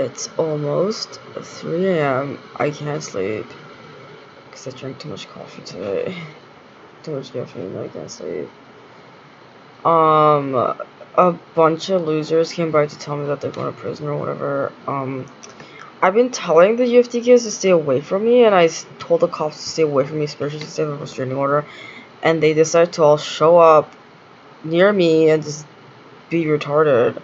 It's almost 3 a.m. I can't sleep because I drank too much coffee today. Too much caffeine, I can't sleep. A bunch of losers came by to tell me that they're going to prison or whatever. I've been telling the UFT kids to stay away from me, and I told the cops to stay away from me, especially to stay with a restraining order. And they decided to all show up near me and just be retarded,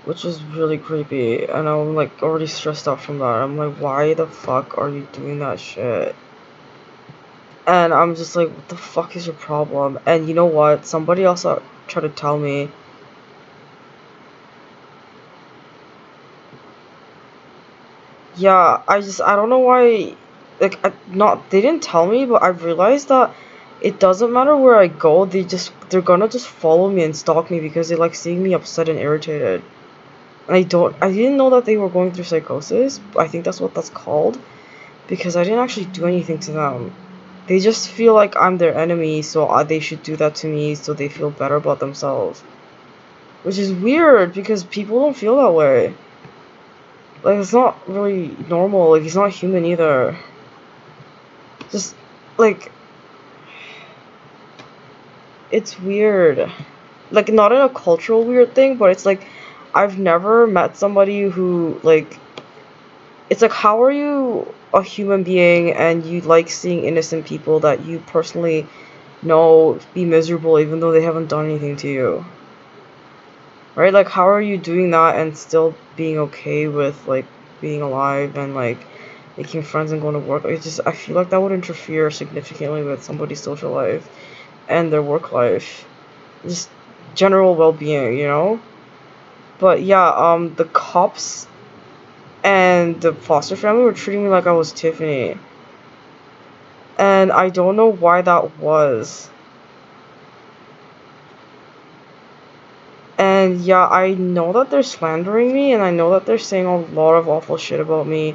which is really creepy. And I'm like already stressed out from that. I'm like, why the fuck are you doing that shit? And I'm just like, what the fuck is your problem? And you know what? Somebody else tried to tell me. Yeah, I don't know why. Like, they didn't tell me, but I've realized that it doesn't matter where I go. They're gonna just follow me and stalk me because they like seeing me upset and irritated. And I didn't know that they were going through psychosis. I think that's what that's called. Because I didn't actually do anything to them. They just feel like I'm their enemy, so they should do that to me so they feel better about themselves. Which is weird, because people don't feel that way. Like, it's not really normal. Like, he's not human either. Just, like, it's weird. Like, not in a cultural weird thing, but it's like, I've never met somebody who, like, it's like, how are you a human being and you like seeing innocent people that you personally know be miserable even though they haven't done anything to you? Right? Like, how are you doing that and still being okay with, like, being alive and, like, making friends and going to work? I feel like that would interfere significantly with somebody's social life and their work life. Just general well-being, you know? But yeah, the cops and the foster family were treating me like I was Tiffany. And I don't know why that was. And yeah, I know that they're slandering me, and I know that they're saying a lot of awful shit about me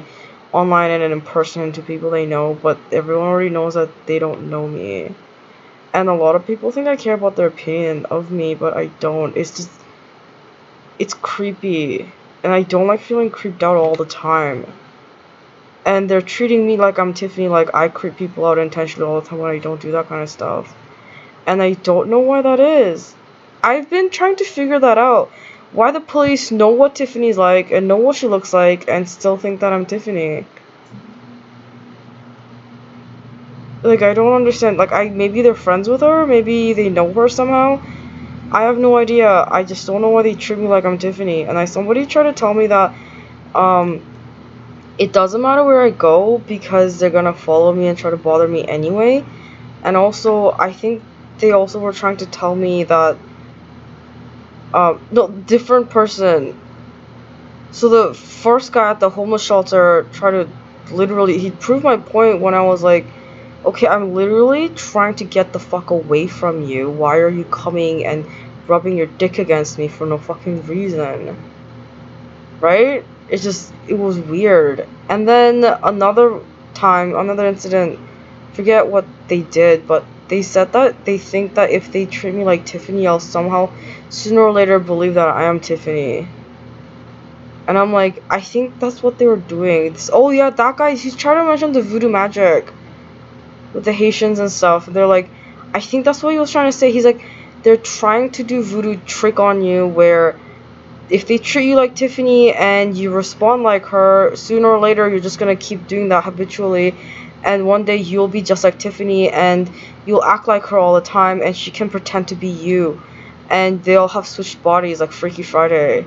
online and in person to people they know, but everyone already knows that they don't know me. And a lot of people think I care about their opinion of me, but I don't. It's creepy. And I don't like feeling creeped out all the time. And they're treating me like I'm Tiffany, like I creep people out intentionally all the time when I don't do that kind of stuff. And I don't know why that is. I've been trying to figure that out. Why the police know what Tiffany's like and know what she looks like and still think that I'm Tiffany. Like, I don't understand. Like, maybe they're friends with her, maybe they know her somehow. I have no idea. I just don't know why they treat me like I'm Tiffany. And somebody tried to tell me that it doesn't matter where I go because they're gonna follow me and try to bother me anyway. And also, I think they also were trying to tell me that no, different person. So the first guy at the homeless shelter tried to he proved my point when I was like, okay, I'm literally trying to get the fuck away from you. Why are you coming and rubbing your dick against me for no fucking reason? Right? It was weird. And then another incident, forget what they did, but they said that they think that if they treat me like Tiffany, I'll somehow sooner or later believe that I am Tiffany. And I'm like, I think that's what they were doing. Oh yeah, that guy, he's trying to mention the voodoo magic with the Haitians and stuff. They're like, I think that's what he was trying to say. He's like, they're trying to do voodoo trick on you where if they treat you like Tiffany and you respond like her, sooner or later you're just gonna keep doing that habitually, and one day you'll be just like Tiffany and you'll act like her all the time and she can pretend to be you, and they'll have switched bodies like Freaky Friday.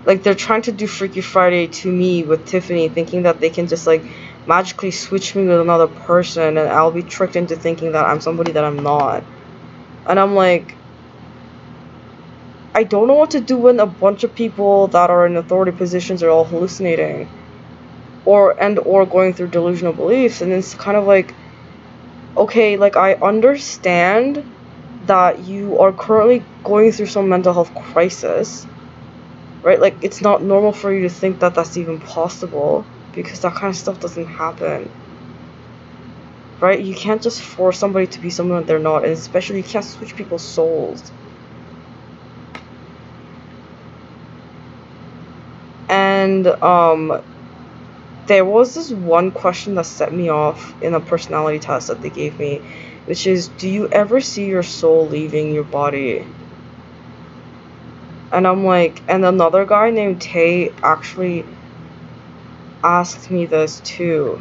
Like, they're trying to do Freaky Friday to me with Tiffany, thinking that they can just, like, magically switch me with another person and I'll be tricked into thinking that I'm somebody that I'm not. And I'm like, I don't know what to do when a bunch of people that are in authority positions are all hallucinating. Or going through delusional beliefs. And it's kind of like, okay, like, I understand that you are currently going through some mental health crisis. Right? Like, it's not normal for you to think that that's even possible, because that kind of stuff doesn't happen. Right? You can't just force somebody to be someone they're not, and especially you can't switch people's souls. And there was this one question that set me off in a personality test that they gave me, which is, do you ever see your soul leaving your body? And I'm like, and another guy named Tay actually asked me this too.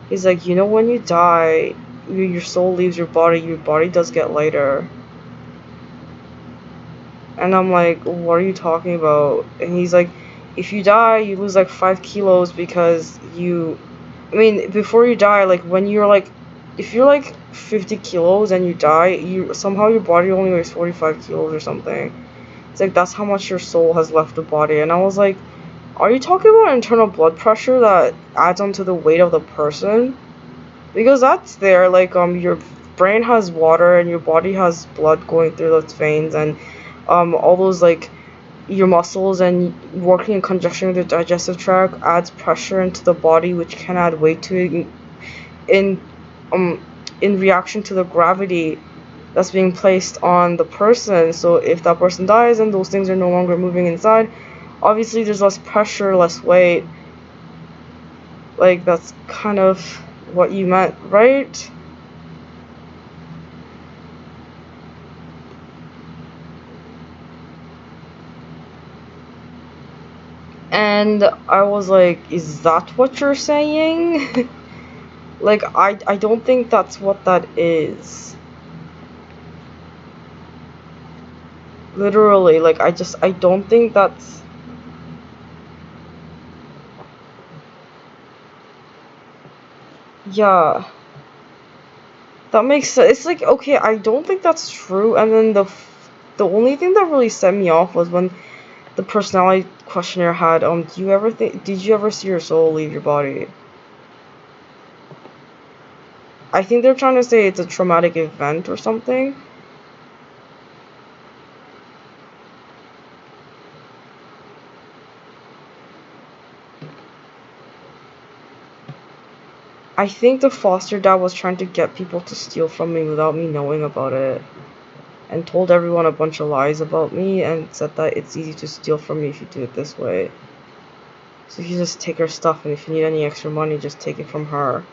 He's like, you know, when you die, your soul leaves your body does get lighter. And I'm like, what are you talking about? And he's like, if you die, you lose like 5 kilos because I mean, before you die, like when you're like, if you're like 50 kilos and you die, somehow your body only weighs 45 kilos or something. It's like, that's how much your soul has left the body. And I was like, are you talking about internal blood pressure that adds onto the weight of the person? Because that's there, like, your brain has water and your body has blood going through those veins, and all those, like, your muscles and working in conjunction with your digestive tract adds pressure into the body, which can add weight to it in in reaction to the gravity that's being placed on the person. So if that person dies and those things are no longer moving inside, obviously there's less pressure, less weight. Like, that's kind of what you meant, right? And I was like, is that what you're saying? Like, I don't think that's what that is. Literally, like, I don't think that's... Yeah. That makes sense. It's like, okay, I don't think that's true. And then the only thing that really set me off was when the personality questionnaire had, did you ever see your soul leave your body? I think they're trying to say it's a traumatic event or something. I think the foster dad was trying to get people to steal from me without me knowing about it, and told everyone a bunch of lies about me and said that it's easy to steal from me if you do it this way. So you just take her stuff, and if you need any extra money, just take it from her.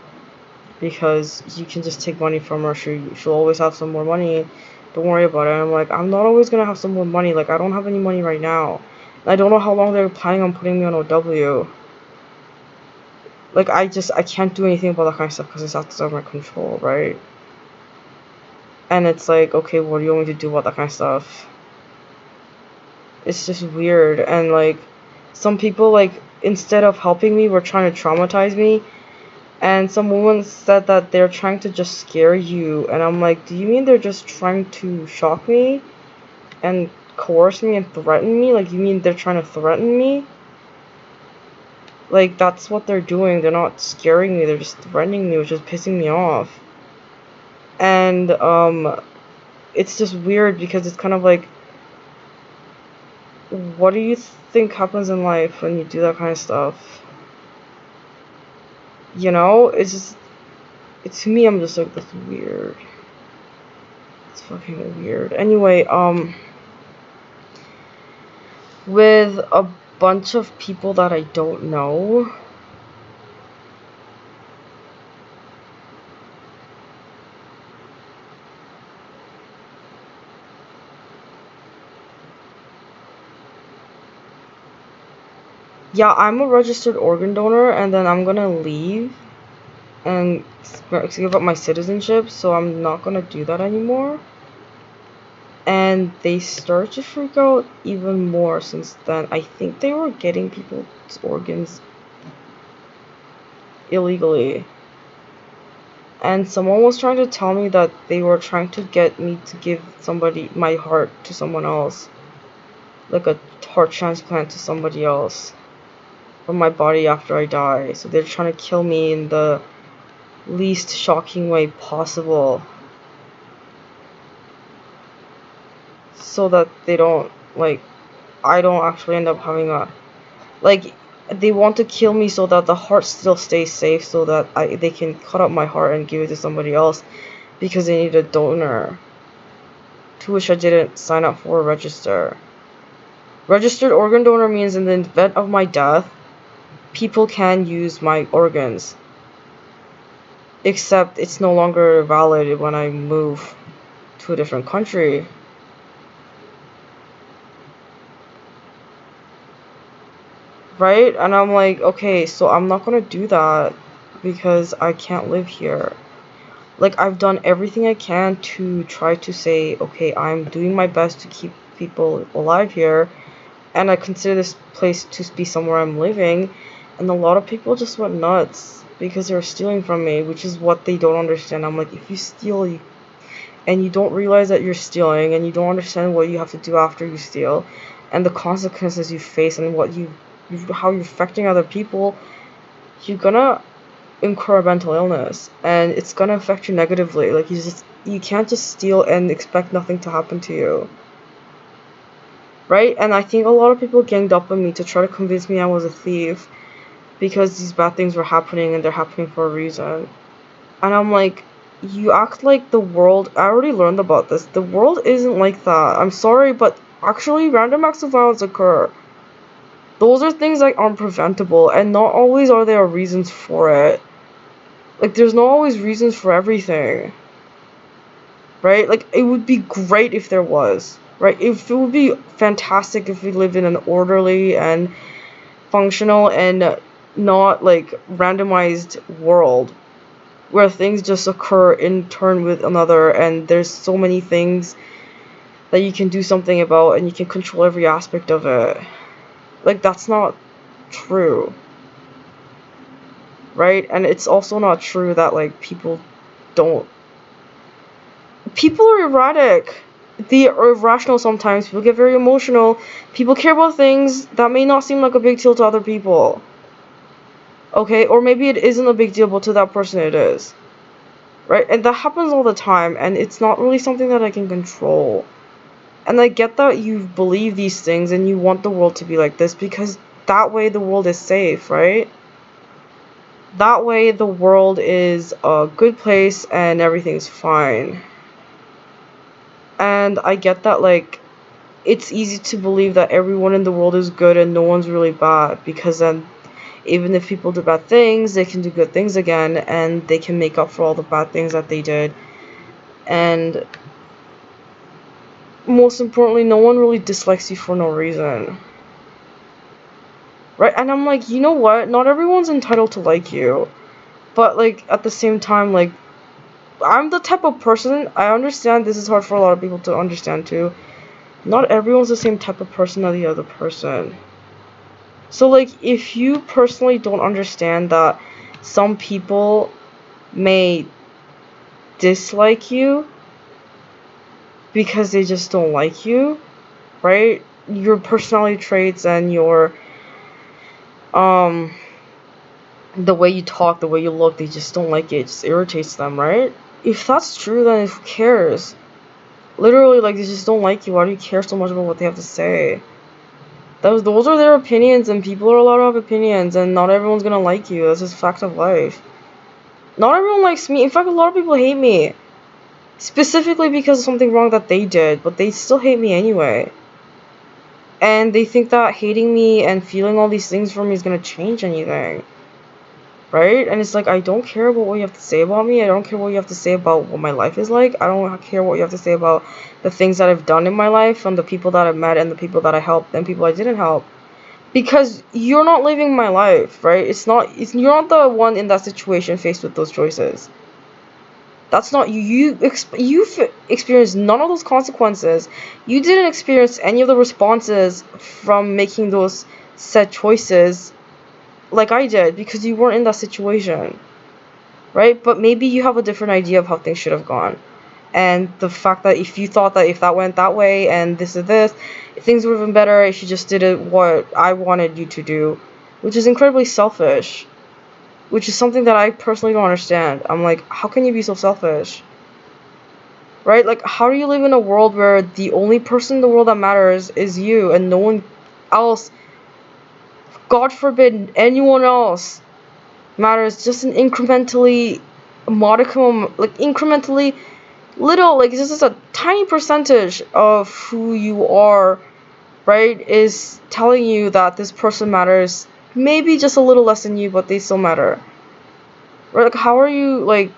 Because you can just take money from her, she'll always have some more money, don't worry about it. And I'm like, I'm not always gonna have some more money, like, I don't have any money right now. And I don't know how long they're planning on putting me on OW. Like, I can't do anything about that kind of stuff because it's outside of my control, right? And it's like, okay, what do you want me to do about that kind of stuff? It's just weird. And like, some people, like, instead of helping me, were trying to traumatize me. And some woman said that they're trying to just scare you. And I'm like, do you mean they're just trying to shock me and coerce me and threaten me? Like, you mean they're trying to threaten me? Like, that's what they're doing. They're not scaring me, they're just threatening me, which is pissing me off. And it's just weird because it's kind of like, what do you think happens in life when you do that kind of stuff? You know, to me, I'm just like, that's weird. It's fucking weird. Anyway, with a bunch of people that I don't know, yeah, I'm a registered organ donor, and then I'm gonna leave and give up my citizenship, so I'm not gonna do that anymore. And they start to freak out even more since then. I think they were getting people's organs illegally. And someone was trying to tell me that they were trying to get me to give my heart to someone else. Like a heart transplant to somebody else from my body after I die. So they're trying to kill me in the least shocking way possible. So that they don't, like, I don't actually end up having they want to kill me so that the heart still stays safe, so that they can cut up my heart and give it to somebody else because they need a donor, to which I didn't sign up for or register. Registered organ donor means in the event of my death, people can use my organs. Except it's no longer valid when I move to a different country. Right? And I'm like, okay, so I'm not gonna do that because I can't live here. Like, I've done everything I can to try to say, okay, I'm doing my best to keep people alive here, and I consider this place to be somewhere I'm living, and a lot of people just went nuts because they're stealing from me, which is what they don't understand. I'm like, if you steal, and you don't realize that you're stealing, and you don't understand what you have to do after you steal, and the consequences you face, and how you're affecting other people, you're gonna incur mental illness, and it's gonna affect you negatively. Like, you can't just steal and expect nothing to happen to you. Right? And I think a lot of people ganged up on me to try to convince me I was a thief because these bad things were happening and they're happening for a reason. And I'm like, you act like the world, I already learned about this, the world isn't like that. I'm sorry, but actually random acts of violence occur. Those are things that aren't preventable, and not always are there reasons for it. Like, there's not always reasons for everything. Right? Like, it would be great if there was. Right? It would be fantastic if we lived in an orderly and functional and not, like, randomized world where things just occur in turn with another, and there's so many things that you can do something about and you can control every aspect of it. Like, that's not true. Right? And it's also not true that, like, people are erratic. They are irrational sometimes. People get very emotional. People care about things that may not seem like a big deal to other people. Okay? Or maybe it isn't a big deal, but to that person it is. Right? And that happens all the time, and it's not really something that I can control. And I get that you believe these things and you want the world to be like this because that way the world is safe, right? That way the world is a good place and everything's fine. And I get that, like, it's easy to believe that everyone in the world is good and no one's really bad, because then even if people do bad things, they can do good things again, and they can make up for all the bad things that they did. And most importantly, no one really dislikes you for no reason. Right? And I'm like, you know what? Not everyone's entitled to like you. But, like, at the same time, like, I'm the type of person, I understand this is hard for a lot of people to understand too. Not everyone's the same type of person as the other person. So, like, if you personally don't understand that some people may dislike you because they just don't like you, right? Your personality traits and your, the way you talk, the way you look, they just don't like it. It just irritates them, right? If that's true, then who cares? Literally, like, they just don't like you. Why do you care so much about what they have to say? Those are their opinions, and people are allowed to have opinions, and not everyone's gonna like you. That's just a fact of life. Not everyone likes me. In fact, a lot of people hate me. Specifically because of something wrong that they did, but they still hate me anyway. And they think that hating me and feeling all these things for me is gonna change anything. Right? And it's like, I don't care about what you have to say about me. I don't care what you have to say about what my life is like. I don't care what you have to say about the things that I've done in my life and the people that I've met and the people that I helped and people I didn't help. Because you're not living my life, right? You're not the one in that situation faced with those choices. That's not you. You've experienced none of those consequences. You didn't experience any of the responses from making those said choices like I did, because you weren't in that situation, right? But maybe you have a different idea of how things should have gone. And the fact that if you thought that if that went that way and this is this, things would have been better if you just did it what I wanted you to do, which is incredibly selfish, which is something that I personally don't understand. I'm like, how can you be so selfish? Right? Like, how do you live in a world where the only person in the world that matters is you and no one else, God forbid, anyone else matters, just an incrementally modicum, like incrementally little, like this is a tiny percentage of who you are, right, is telling you that this person matters maybe just a little less than you, but they still matter. Right? Like, how are you, like,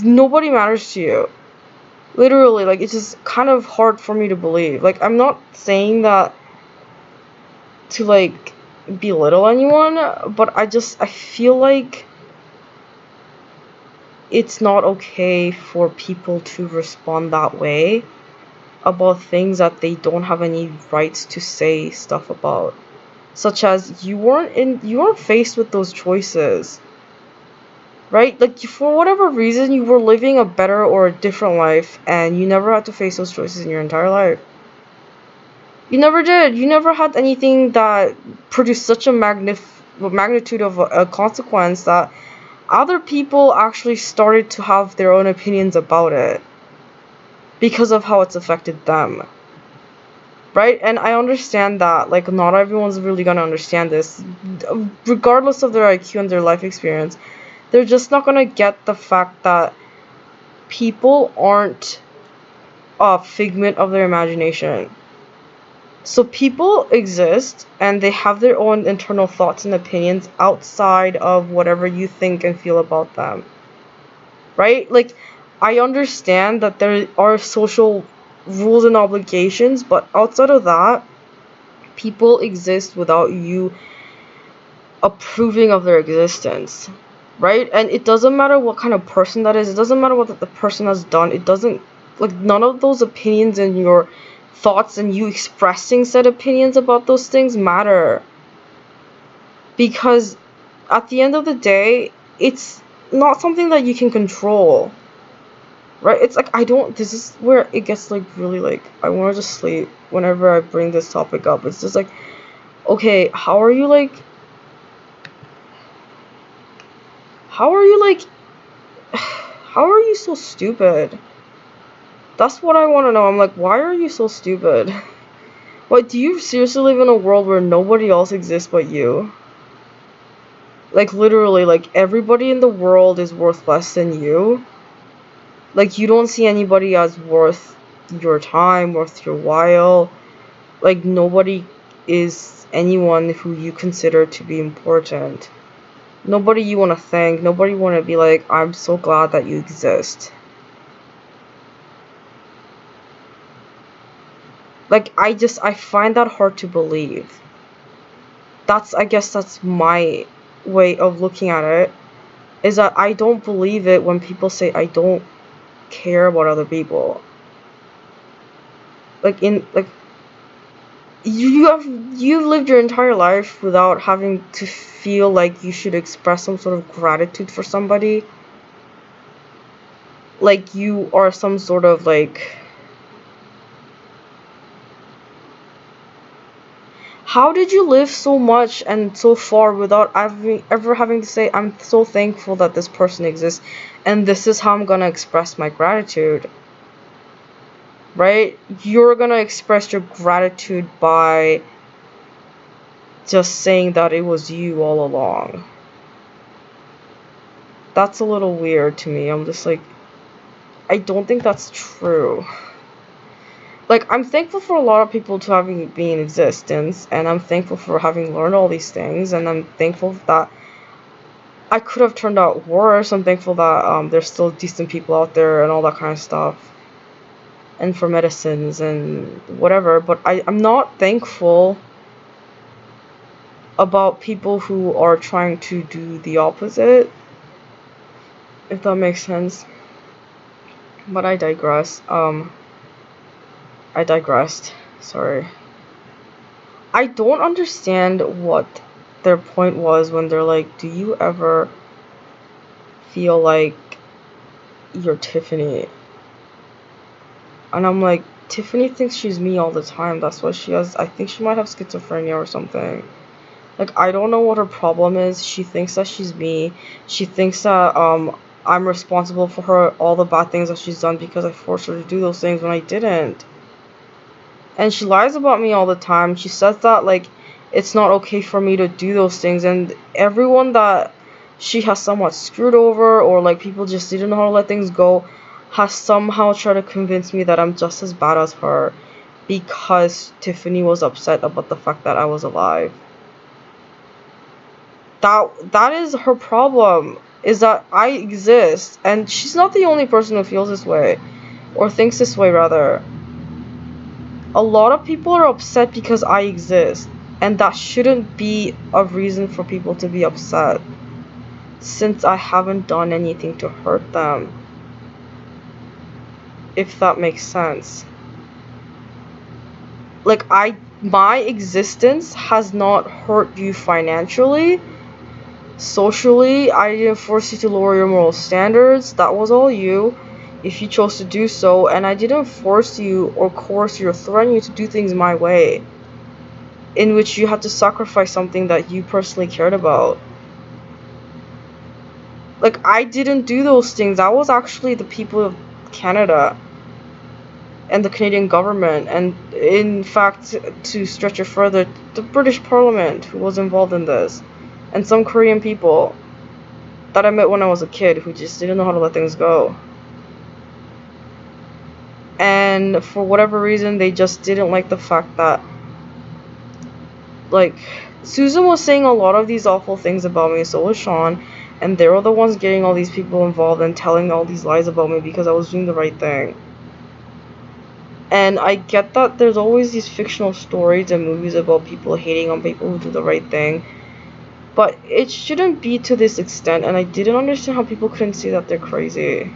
nobody matters to you. Literally, like, it's just kind of hard for me to believe. Like, I'm not saying that to, like, belittle anyone, but I feel like it's not okay for people to respond that way about things that they don't have any rights to say stuff about. Such as you weren't faced with those choices. Right? Like, for whatever reason, you were living a better or a different life, and you never had to face those choices in your entire life. You never did. You never had anything that produced such a magnitude of a consequence that other people actually started to have their own opinions about it because of how it's affected them. Right? And I understand that, like, not everyone's really gonna understand this, regardless of their IQ and their life experience. They're just not gonna get the fact that people aren't a figment of their imagination. So people exist and they have their own internal thoughts and opinions outside of whatever you think and feel about them. Right? Like, I understand that there are social rules and obligations, but outside of that, people exist without you approving of their existence. Right? And it doesn't matter what kind of person that is, it doesn't matter what the person has done, it doesn't, like, none of those opinions and your thoughts and you expressing said opinions about those things matter. Because at the end of the day, it's not something that you can control. Right? It's like, this is where it gets, like, really, like, I want to just sleep whenever I bring this topic up. It's just like, okay, how are you, like, how are you so stupid? That's what I want to know. I'm like, why are you so stupid? What, do you seriously live in a world where nobody else exists but you? Like, literally, like, everybody in the world is worth less than you? Like, you don't see anybody as worth your time, worth your while? Like, nobody is anyone who you consider to be important. Nobody you want to thank, nobody you want to be like, I'm so glad that you exist. Like, I find that hard to believe. I guess that's my way of looking at it, is that I don't believe it when people say I don't care about other people. Like, you've lived your entire life without having to feel like you should express some sort of gratitude for somebody. Like, you are some sort of, like, how did you live so much and so far without ever having to say, I'm so thankful that this person exists, and this is how I'm gonna express my gratitude? Right? You're gonna express your gratitude by just saying that it was you all along. That's a little weird to me. I'm just like, I don't think that's true. Like, I'm thankful for a lot of people to having been in existence, and I'm thankful for having learned all these things, and I'm thankful that I could have turned out worse. I'm thankful that there's still decent people out there and all that kind of stuff, and for medicines and whatever, but I'm not thankful about people who are trying to do the opposite, if that makes sense. But I digress. I digressed. Sorry. I don't understand what their point was when they're like, do you ever feel like you're Tiffany? And I'm like, Tiffany thinks she's me all the time. That's why I think she might have schizophrenia or something. Like, I don't know what her problem is. She thinks that she's me. She thinks that I'm responsible for her all the bad things that she's done because I forced her to do those things when I didn't. And she lies about me all the time. She says that, like, it's not okay for me to do those things, and everyone that she has somewhat screwed over, or like people just didn't know how to let things go, has somehow tried to convince me that I'm just as bad as her. because Tiffany was upset about the fact that I was alive. That is her problem, is that I exist, and she's not the only person who feels this way, or thinks this way rather. A lot of people are upset because I exist, and that shouldn't be a reason for people to be upset, since I haven't done anything to hurt them. If that makes sense. Like, my existence has not hurt you financially. Socially, I didn't force you to lower your moral standards. That was all you, if you chose to do so, and I didn't force you or coerce you or threaten you to do things my way, in which you had to sacrifice something that you personally cared about. Like, I didn't do those things. That was actually the people of Canada and the Canadian government, and in fact, to stretch it further, the British Parliament who was involved in this, and some Korean people that I met when I was a kid who just didn't know how to let things go. And for whatever reason, they just didn't like the fact that, like, Susan was saying a lot of these awful things about me, so was Sean, and they were the ones getting all these people involved and telling all these lies about me because I was doing the right thing. And I get that there's always these fictional stories and movies about people hating on people who do the right thing, but it shouldn't be to this extent, and I didn't understand how people couldn't see that they're crazy.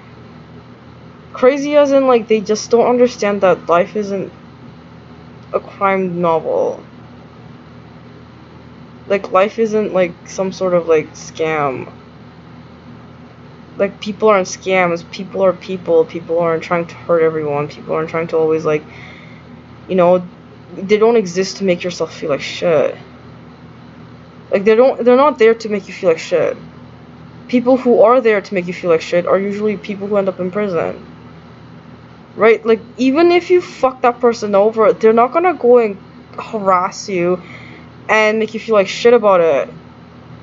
Crazy as in, like, they just don't understand that life isn't a crime novel. Like, life isn't, like, some sort of, like, scam. Like, people aren't scams, people are people. People aren't trying to hurt everyone. People aren't trying to always, like, you know, they don't exist to make yourself feel like shit. Like, they're not there to make you feel like shit. People who are there to make you feel like shit are usually people who end up in prison. Right? Like, even if you fuck that person over, they're not gonna go and harass you and make you feel like shit about it.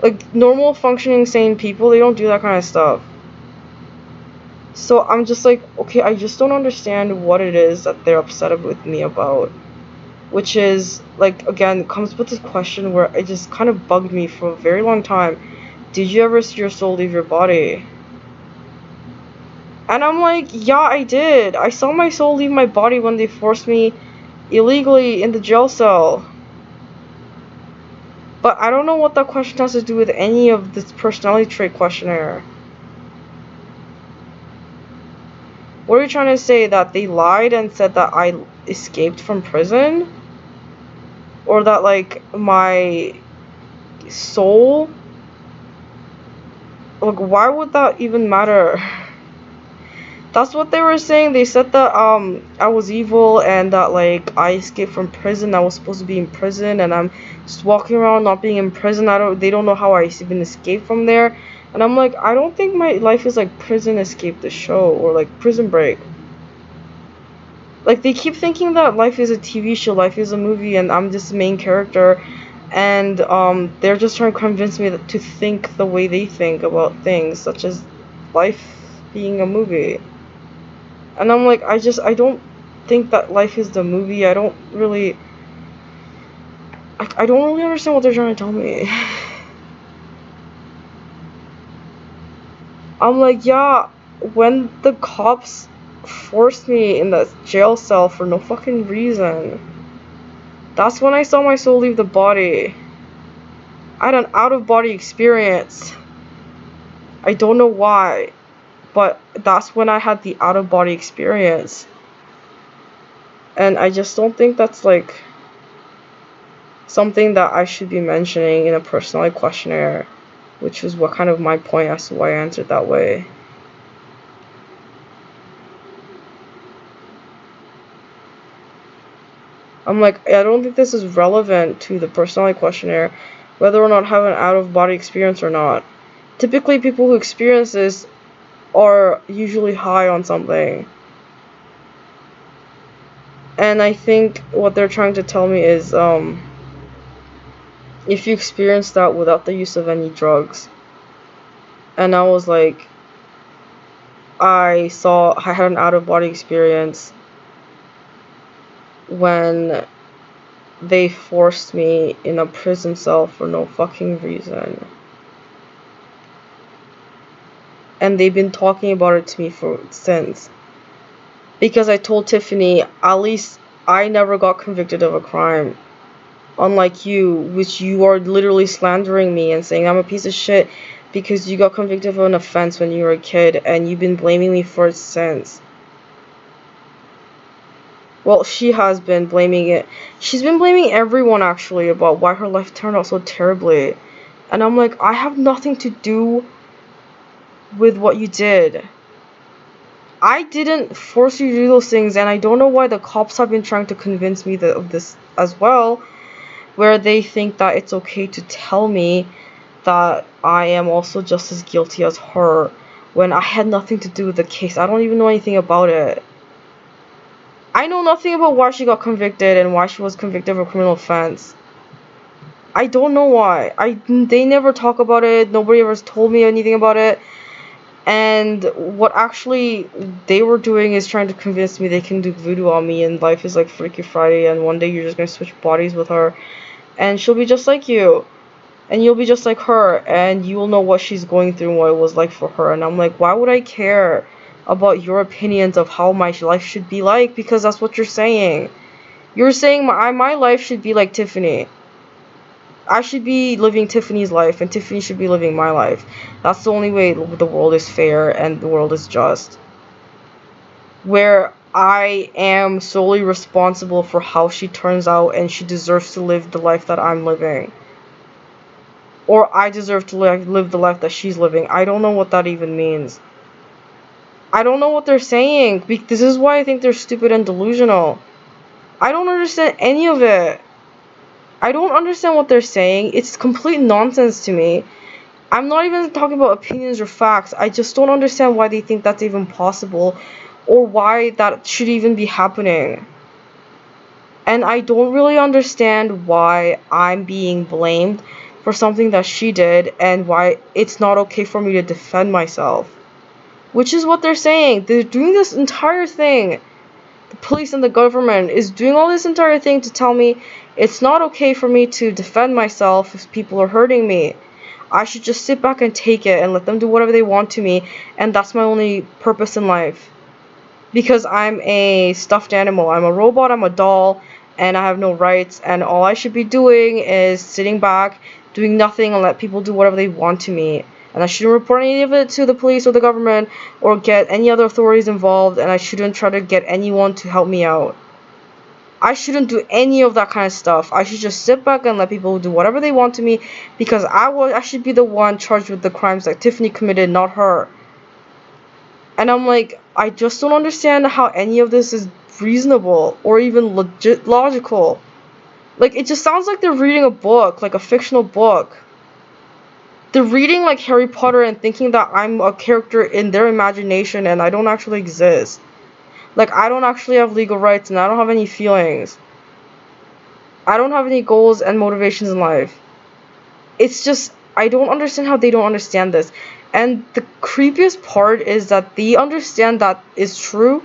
Like, normal functioning sane people, they don't do that kind of stuff. So I'm just like, okay, I just don't understand what it is that they're upset with me about. Which is, like, again, comes with this question where it just kind of bugged me for a very long time. Did you ever see your soul leave your body? And I'm like, yeah, I did. I saw my soul leave my body when they forced me illegally in the jail cell. But I don't know what that question has to do with any of this personality trait questionnaire. What are you trying to say? That they lied and said that I escaped from prison? Or that, like, my soul? Like, why would that even matter? That's what they were saying. They said that I was evil and that, like, I escaped from prison. I was supposed to be in prison and I'm just walking around not being in prison. They don't know how I even escaped from there. And I'm like, I don't think my life is like Prison Escape the show or like Prison Break. Like, they keep thinking that life is a TV show, life is a movie, and I'm this main character, and they're just trying to convince me to think the way they think about things, such as life being a movie. And I'm like, I don't think that life is the movie. I don't really understand what they're trying to tell me. I'm like, yeah, when the cops forced me in that jail cell for no fucking reason, that's when I saw my soul leave the body. I had an out-of-body experience. I don't know why, but that's when I had the out-of-body experience. And I just don't think that's, like, something that I should be mentioning in a personality questionnaire, which was what kind of my point as to why I answered that way. I'm like, I don't think this is relevant to the personality questionnaire, whether or not I have an out-of-body experience or not. Typically, people who experience this are usually high on something. And I think what they're trying to tell me is, if you experience that without the use of any drugs. And I was like, I had an out-of-body experience when they forced me in a prison cell for no fucking reason. And they've been talking about it to me since. Because I told Tiffany, at least I never got convicted of a crime. Unlike you, which you are literally slandering me and saying I'm a piece of shit because you got convicted of an offense when you were a kid and you've been blaming me for it since. Well, she has been blaming it. She's been blaming everyone actually about why her life turned out so terribly. And I'm like, I have nothing to do with what you did. I didn't force you to do those things, and I don't know why the cops have been trying to convince me of this as well, where they think that it's okay to tell me that I am also just as guilty as her, when I had nothing to do with the case. I don't even know anything about it. I know nothing about why she got convicted and why she was convicted of a criminal offense. I don't know why. They never talk about it. Nobody ever told me anything about it. And what actually they were doing is trying to convince me they can do voodoo on me and life is like Freaky Friday and one day you're just gonna switch bodies with her and she'll be just like you and you'll be just like her and you will know what she's going through and what it was like for her. And I'm like, why would I care about your opinions of how my life should be like? Because that's what you're saying. You're saying my life should be like Tiffany. I should be living Tiffany's life and Tiffany should be living my life. That's the only way the world is fair and the world is just. Where I am solely responsible for how she turns out and she deserves to live the life that I'm living. Or I deserve to live the life that she's living. I don't know what that even means. I don't know what they're saying. This is why I think they're stupid and delusional. I don't understand any of it. I don't understand what they're saying. It's complete nonsense to me. I'm not even talking about opinions or facts. I just don't understand why they think that's even possible or why that should even be happening. And I don't really understand why I'm being blamed for something that she did and why it's not okay for me to defend myself. Which is what they're saying. They're doing this entire thing. The police and the government is doing all this entire thing to tell me it's not okay for me to defend myself if people are hurting me. I should just sit back and take it and let them do whatever they want to me, and that's my only purpose in life. Because I'm a stuffed animal. I'm a robot, I'm a doll, and I have no rights, and all I should be doing is sitting back, doing nothing, and let people do whatever they want to me. And I shouldn't report any of it to the police or the government or get any other authorities involved, and I shouldn't try to get anyone to help me out. I shouldn't do any of that kind of stuff. I should just sit back and let people do whatever they want to me because I should be the one charged with the crimes that Tiffany committed, not her. And I'm like, I just don't understand how any of this is reasonable or even logical. Like, it just sounds like they're reading a book, like a fictional book. They're reading like Harry Potter and thinking that I'm a character in their imagination and I don't actually exist. Like, I don't actually have legal rights and I don't have any feelings. I don't have any goals and motivations in life. It's just, I don't understand how they don't understand this. And the creepiest part is that they understand that is true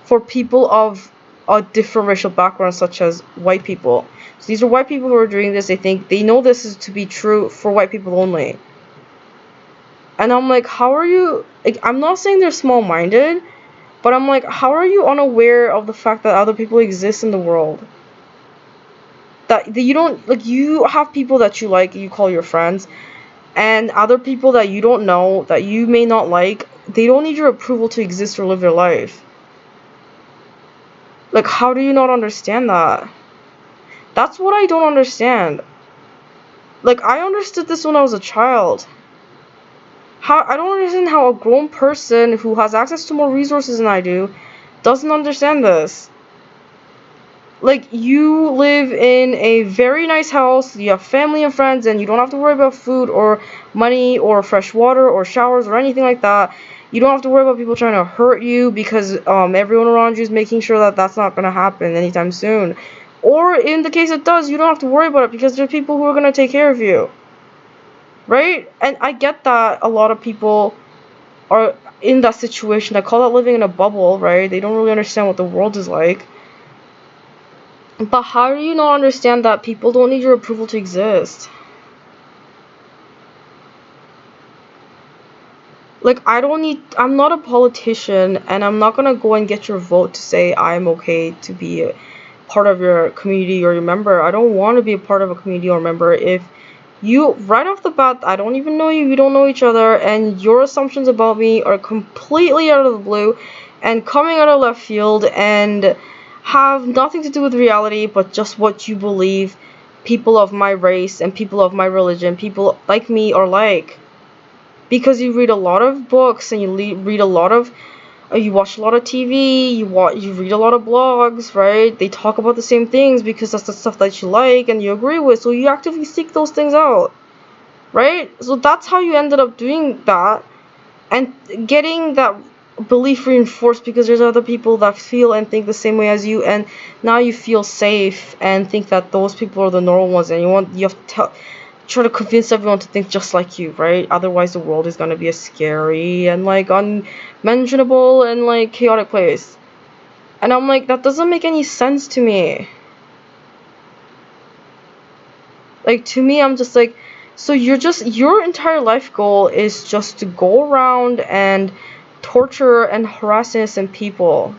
for people of a different racial background, such as white people. So these are white people who are doing this. They know this is to be true for white people only. And I'm like, how are you, like, I'm not saying they're small-minded, but I'm like, how are you unaware of the fact that other people exist in the world? That you don't, like, you have people that you like, you call your friends, and other people that you don't know, that you may not like, they don't need your approval to exist or live their life. Like, how do you not understand that? That's what I don't understand. Like, I understood this when I was a child. I don't understand how a grown person who has access to more resources than I do doesn't understand this. Like, you live in a very nice house, you have family and friends, and you don't have to worry about food or money or fresh water or showers or anything like that. You don't have to worry about people trying to hurt you because everyone around you is making sure that that's not going to happen anytime soon. Or in the case it does, you don't have to worry about it because there are people who are going to take care of you. Right? And I get that a lot of people are in that situation. I call that living in a bubble, right? They don't really understand what the world is like. But how do you not understand that people don't need your approval to exist? Like, I'm not a politician, and I'm not gonna go and get your vote to say I'm okay to be a part of your community or your member. I don't want to be a part of a community or member if you, right off the bat, I don't even know you, we don't know each other, and your assumptions about me are completely out of the blue and coming out of left field and have nothing to do with reality but just what you believe people of my race and people of my religion, people like me are like. Because you read a lot of books and you read a lot of you watch a lot of TV, you read a lot of blogs, right? They talk about the same things because that's the stuff that you like and you agree with, so you actively seek those things out, right? So that's how you ended up doing that and getting that belief reinforced because there's other people that feel and think the same way as you, and now you feel safe and think that those people are the normal ones, and you have to try to convince everyone to think just like you, right? Otherwise the world is gonna be a scary and like unmentionable and like chaotic place. And I'm like, that doesn't make any sense to me. Like, to me, I'm just like, so your entire life goal is just to go around and torture and harass innocent people.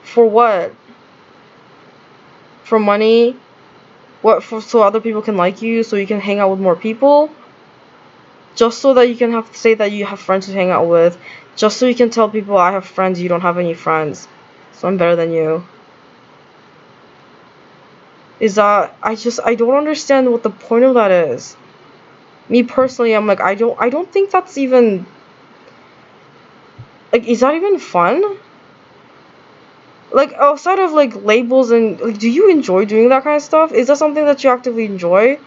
For what? For money? What, for so other people can like you, so you can hang out with more people? Just so that you can have to say that you have friends to hang out with. Just so you can tell people I have friends, you don't have any friends. So I'm better than you. Is that, I don't understand what the point of that is. Me personally, I'm like, I don't think that's even, like, is that even fun? Like, outside of like labels and like, do you enjoy doing that kind of stuff? Is that something that you actively enjoy?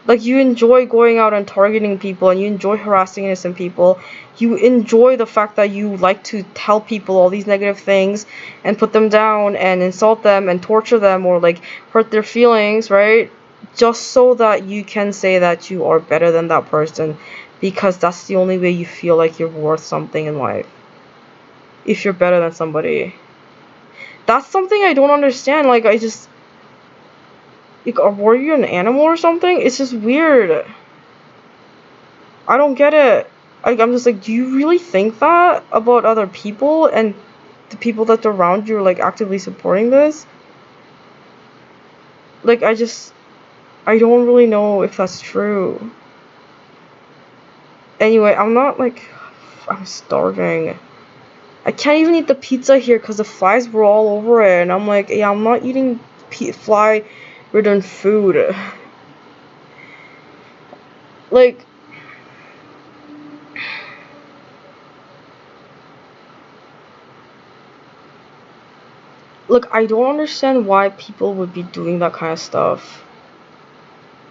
Like, you enjoy going out and targeting people, and you enjoy harassing innocent people. You enjoy the fact that you like to tell people all these negative things and put them down and insult them and torture them or like hurt their feelings, right? Just so that you can say that you are better than that person, because that's the only way you feel like you're worth something in life. If you're better than somebody. That's something I don't understand. Like, like, were you an animal or something? It's just weird. I don't get it. Like, I'm just like, do you really think that about other people and the people that are around you are like actively supporting this? Like, I don't really know if that's true. Anyway, I'm starving. I can't even eat the pizza here because the flies were all over it, and I'm like, yeah, I'm not eating fly-ridden food. Like, look, I don't understand why people would be doing that kind of stuff.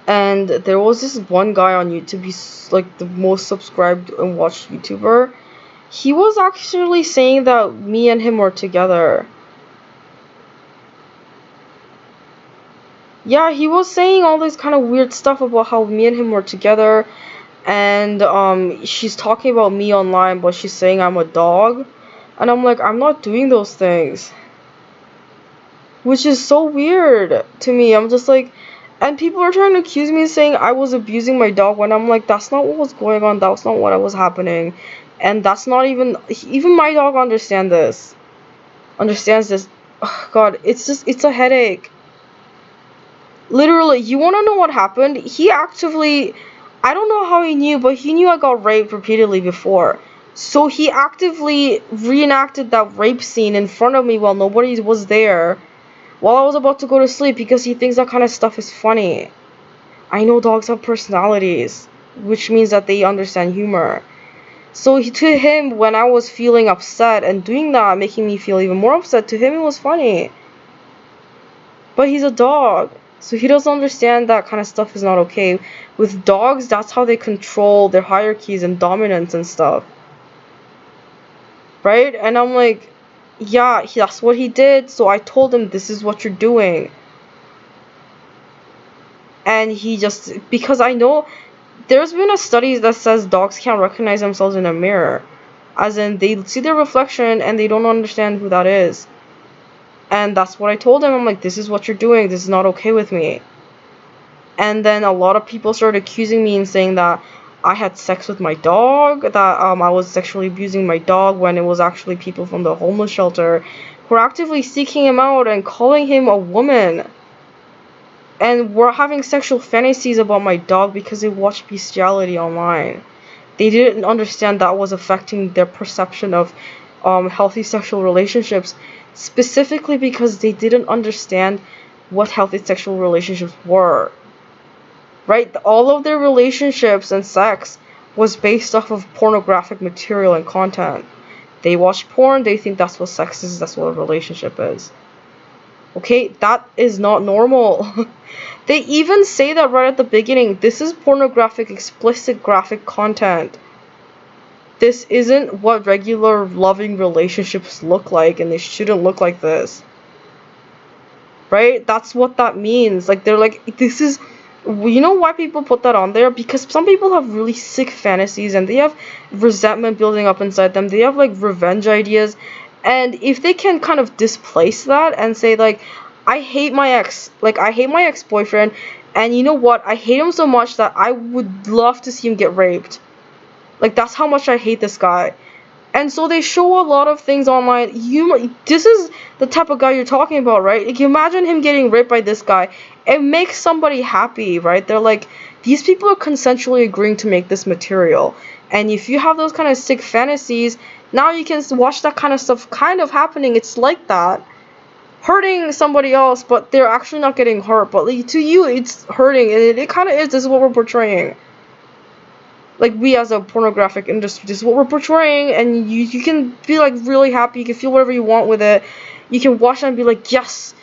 And there was this one guy on YouTube, he's like the most subscribed and watched YouTuber. He was actually saying that me and him were together. Yeah, he was saying all this kind of weird stuff about how me and him were together, and she's talking about me online, but she's saying I'm a dog, and I'm like, I'm not doing those things, which is so weird to me. I'm just like, and people are trying to accuse me saying I was abusing my dog when I'm like, that's not what was going on, that's not what was happening, and that's not even my dog understands this. Oh, God, it's a headache. Literally, you want to know what happened? He actively, I don't know how he knew, but he knew I got raped repeatedly before. So he actively reenacted that rape scene in front of me while nobody was there, while I was about to go to sleep, because he thinks that kind of stuff is funny. I know dogs have personalities, which means that they understand humor. So to him, when I was feeling upset and doing that, making me feel even more upset, to him it was funny. But he's a dog, so he doesn't understand that kind of stuff is not okay. With dogs, that's how they control their hierarchies and dominance and stuff. Right? And I'm like, yeah, that's what he did, so I told him, this is what you're doing. And he just, because I know, there's been a study that says dogs can't recognize themselves in a mirror. As in, they see their reflection and they don't understand who that is. And that's what I told him. I'm like, this is what you're doing. This is not okay with me. And then a lot of people started accusing me and saying that I had sex with my dog, that I was sexually abusing my dog, when it was actually people from the homeless shelter who were actively seeking him out and calling him a woman. And were having sexual fantasies about my dog because they watched bestiality online. They didn't understand that was affecting their perception of healthy sexual relationships, specifically because they didn't understand what healthy sexual relationships were. Right? All of their relationships and sex was based off of pornographic material and content. They watch porn, they think that's what sex is, that's what a relationship is. Okay, that is not normal. They even say that right at the beginning. This is pornographic, explicit graphic content. This isn't what regular loving relationships look like, and they shouldn't look like this. Right? That's what that means. Like, they're like, this is... You know why people put that on there? Because some people have really sick fantasies, and they have resentment building up inside them. They have, like, revenge ideas. And if they can kind of displace that and say, like, I hate my ex. Like, I hate my ex-boyfriend. And you know what? I hate him so much that I would love to see him get raped. Like, that's how much I hate this guy. And so they show a lot of things online. This is the type of guy you're talking about, right? Like, imagine him getting raped by this guy. It makes somebody happy, right? They're like, these people are consensually agreeing to make this material. And if you have those kind of sick fantasies, now you can watch that kind of stuff kind of happening. It's like that. Hurting somebody else, but they're actually not getting hurt. But like, to you, it's hurting. And it kind of is. This is what we're portraying. Like, we as a pornographic industry, this is what we're portraying, and you can be, like, really happy, you can feel whatever you want with it, you can watch it and be like, yes,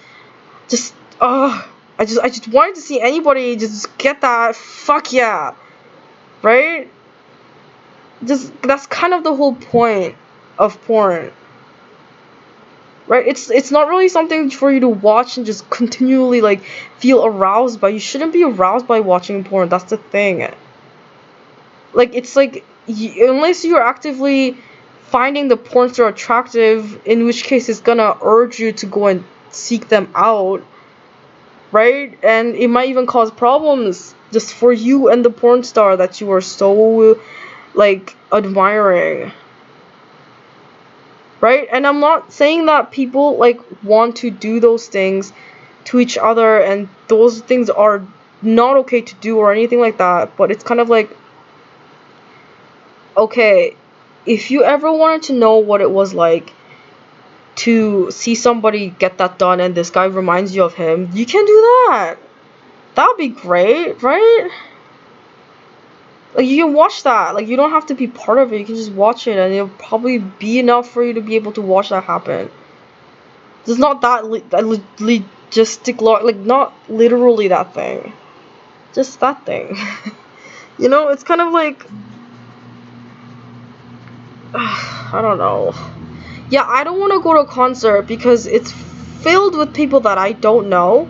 just, I just wanted to see anybody just get that, fuck yeah, right? That's kind of the whole point of porn, right? It's not really something for you to watch and just continually, like, feel aroused by. You shouldn't be aroused by watching porn, that's the thing. Like, it's like, unless you're actively finding the porn star attractive, in which case it's gonna urge you to go and seek them out, right? And it might even cause problems just for you and the porn star that you are so, like, admiring, right? And I'm not saying that people, like, want to do those things to each other, and those things are not okay to do or anything like that, but it's kind of like, okay, if you ever wanted to know what it was like to see somebody get that done and this guy reminds you of him, you can do that. That would be great, right? Like, you can watch that. Like, you don't have to be part of it. You can just watch it, and it'll probably be enough for you to be able to watch that happen. It's not that logistic, like, not literally that thing. Just that thing. You know, it's kind of like... I don't know. Yeah, I don't want to go to a concert because it's filled with people that I don't know.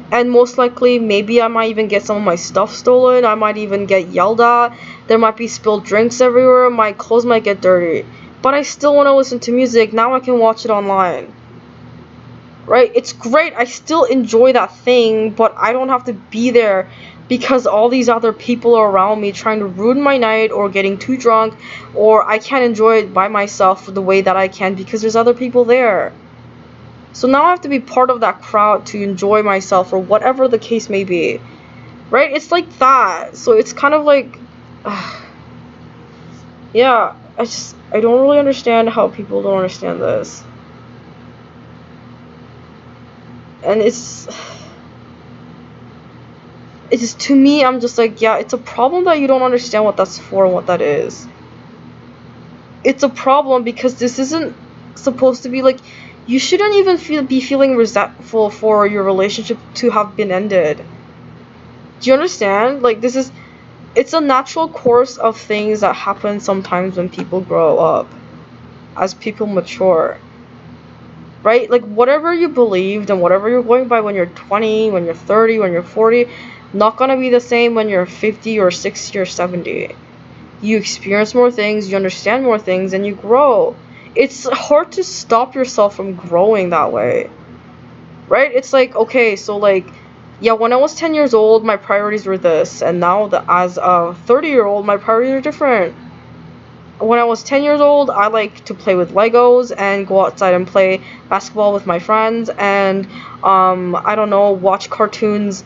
And most likely, maybe I might even get some of my stuff stolen. I might even get yelled at. There might be spilled drinks everywhere. My clothes might get dirty. But I still want to listen to music. Now I can watch it online. Right? It's great. I still enjoy that thing. But I don't have to be there because all these other people are around me trying to ruin my night or getting too drunk, or I can't enjoy it by myself the way that I can because there's other people there. So now I have to be part of that crowd to enjoy myself or whatever the case may be. Right? It's like that. So it's kind of like... yeah, I don't really understand how people don't understand this. And it's just, to me, I'm just like, yeah, it's a problem that you don't understand what that's for and what that is. It's a problem because this isn't supposed to be like, you shouldn't even be feeling resentful for your relationship to have been ended. Do you understand? Like, it's a natural course of things that happen sometimes when people grow up, as people mature. Right? Like, whatever you believed and whatever you're going by when you're 20, when you're 30, when you're 40, not gonna be the same when you're 50 or 60 or 70. You experience more things, you understand more things, and you grow. It's hard to stop yourself from growing that way. right? It's like, okay, so like, yeah, when I was 10 years old, my priorities were this, and now as a 30-year-old, my priorities are different. When I was 10 years old, I like to play with Legos and go outside and play basketball with my friends, and I don't know, watch cartoons